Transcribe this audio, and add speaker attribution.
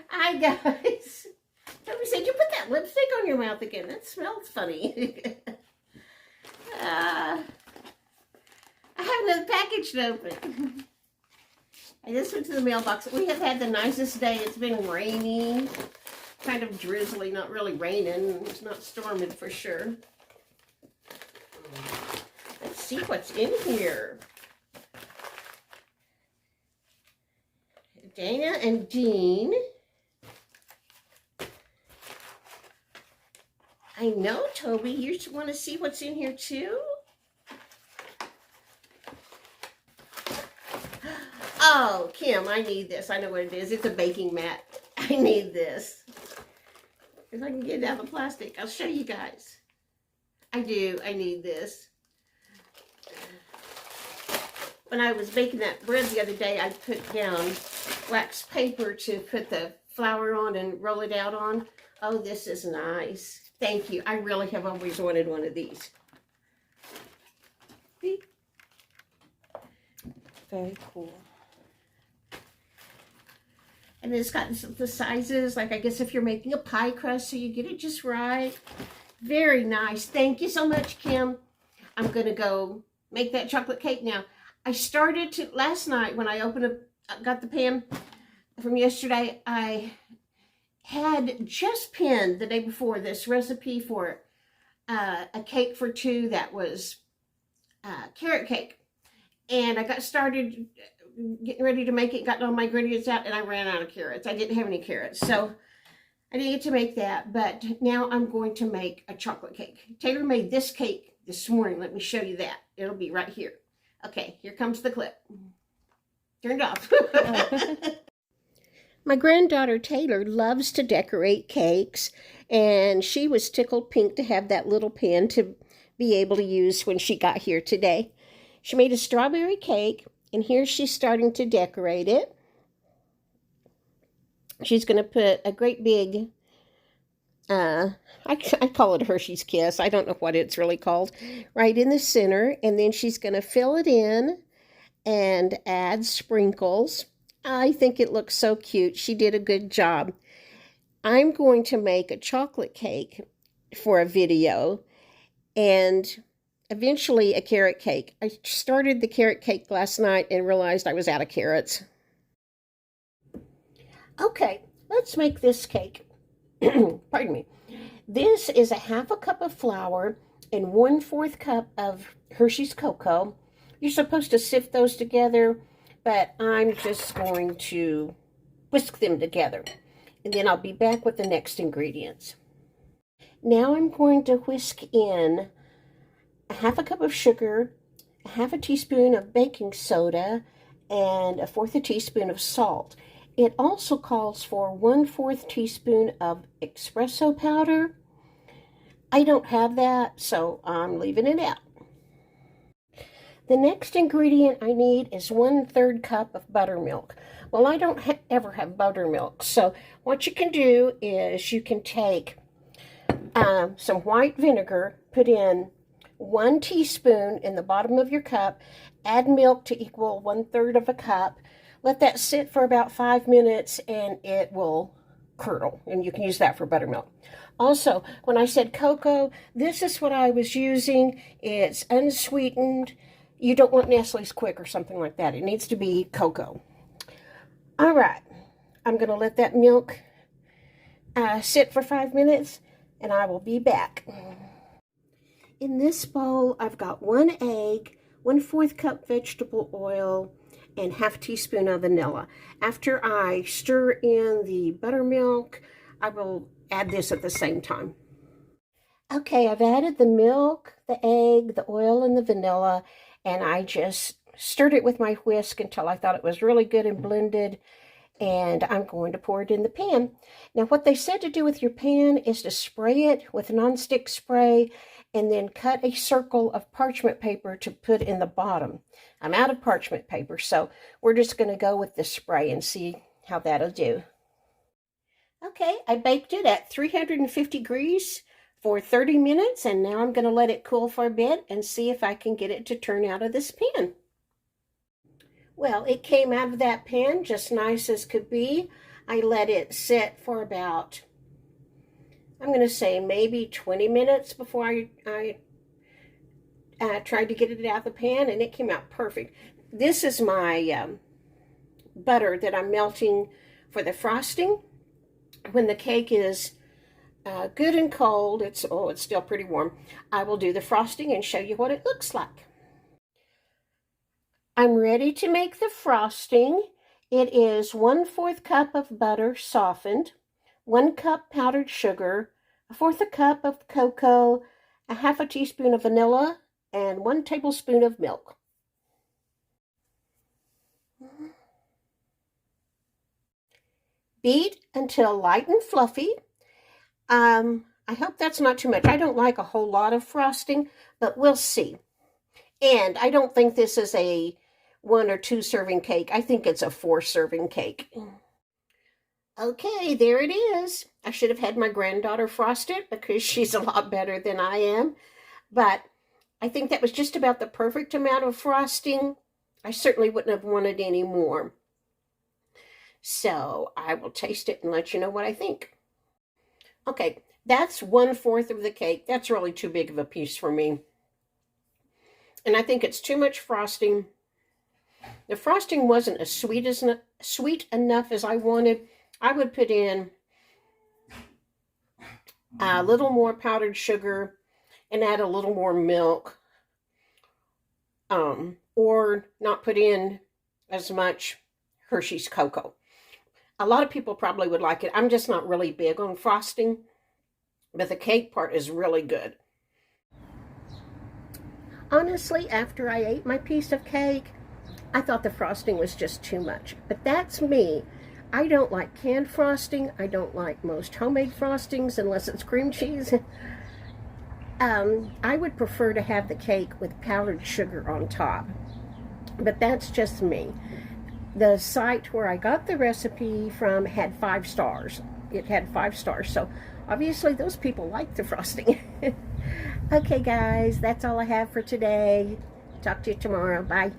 Speaker 1: Hi guys. Toby said, you put that lipstick on your mouth again. That smells funny. I have another package to open. I just went to the mailbox. We have had the nicest day. It's been rainy, kind of drizzly, not really raining. It's not storming for sure. Let's see what's in here. Dana and Dean. I know, Toby, you want to see what's in here too? Oh, Kim, I need this. I know what it is. It's a baking mat. I need this. If I can get it out of the plastic, I'll show you guys. I do. I need this. When I was baking that bread the other day, I put down wax paper to put the flour on and roll it out on. Oh, this is nice. Thank you. I really have always wanted one of these. See? Very cool. And it's got the sizes, like I guess if you're making a pie crust, so you get it just right. Very nice. Thank you so much, Kim. I'm going to go make that chocolate cake now. I started to, last night when I got the pan from yesterday, I had just pinned the day before this recipe for a cake for two that was carrot cake. And I got started getting ready to make it, got all my ingredients out, and I ran out of carrots. I didn't have any carrots, so I didn't get to make that. But now I'm going to make a chocolate cake. Taylor made this cake this morning. Let me show you that. It'll be right here. Okay, here comes the clip. Turned off. My granddaughter Taylor loves to decorate cakes, and she was tickled pink to have that little pen to be able to use when she got here today. She made a strawberry cake, and here she's starting to decorate it. She's going to put a great big, I call it a Hershey's Kiss. I don't know what it's really called, right in the center. And then she's going to fill it in and add sprinkles. I think it looks so cute. She did a good job. I'm going to make a chocolate cake for a video and eventually a carrot cake. I started the carrot cake last night and realized I was out of carrots. Okay, let's make this cake. Pardon me. This is a half a cup of flour and 1/4 cup of Hershey's cocoa. You're supposed to sift those together, but I'm just going to whisk them together. And then I'll be back with the next ingredients. Now I'm going to whisk in a half a cup of sugar, a half a teaspoon of baking soda, and a 1/4 teaspoon of salt. It also calls for 1/4 teaspoon of espresso powder. I don't have that, so I'm leaving it out. The next ingredient I need is 1/3 cup of buttermilk. Well, I don't ever have buttermilk, so what you can do is you can take some white vinegar, put in 1 teaspoon in the bottom of your cup, add milk to equal 1/3 of a cup, let that sit for about 5 minutes and it will curdle, and you can use that for buttermilk. Also, when I said cocoa, this is what I was using. It's unsweetened. You don't want Nestle's Quick or something like that. It needs to be cocoa. All right, I'm going to let that milk sit for 5 minutes, and I will be back. In this bowl, I've got 1 egg, 1/4 cup vegetable oil, and half teaspoon of vanilla. After I stir in the buttermilk, I will add this at the same time. Okay, I've added the milk, the egg, the oil, and the vanilla, and I just stirred it with my whisk until I thought it was really good and blended, and I'm going to pour it in the pan. Now, what they said to do with your pan is to spray it with nonstick spray and then cut a circle of parchment paper to put in the bottom. I'm out of parchment paper, so we're just going to go with the spray and see how that'll do. Okay, I baked it at 350 degrees for 30 minutes, and now I'm going to let it cool for a bit and see if I can get it to turn out of this pan. Well, it came out of that pan just nice as could be. I let it sit for about, I'm going to say maybe 20 minutes before I tried to get it out of the pan, and it came out perfect. This is my butter that I'm melting for the frosting. When the cake is good and cold, it's still pretty warm, I will do the frosting and show you what it looks like. I'm ready to make the frosting. It is 1/4 cup of butter softened, 1 cup powdered sugar, 1/4 a cup of cocoa, a 1/2 teaspoon of vanilla, and 1 tablespoon of milk. Beat until light and fluffy. I hope that's not too much. I don't like a whole lot of frosting, but we'll see. And I don't think this is a 1 or 2 serving cake. I think it's a 4 serving cake. Okay, there it is. I should have had my granddaughter frost it because she's a lot better than I am. But I think that was just about the perfect amount of frosting. I certainly wouldn't have wanted any more. So I will taste it and let you know what I think. Okay, that's 1/4 of the cake. That's really too big of a piece for me. And I think it's too much frosting. The frosting wasn't as sweet enough as I wanted. I would put in a little more powdered sugar and add a little more milk. Or not put in as much Hershey's cocoa. A lot of people probably would like it. I'm just not really big on frosting, but the cake part is really good. Honestly, after I ate my piece of cake, I thought the frosting was just too much. But that's me. I don't like canned frosting. I don't like most homemade frostings unless it's cream cheese. I would prefer to have the cake with powdered sugar on top. But that's just me. The site where I got the recipe from had 5 stars. It had 5 stars. So obviously those people like the frosting. Okay, guys, that's all I have for today. Talk to you tomorrow. Bye.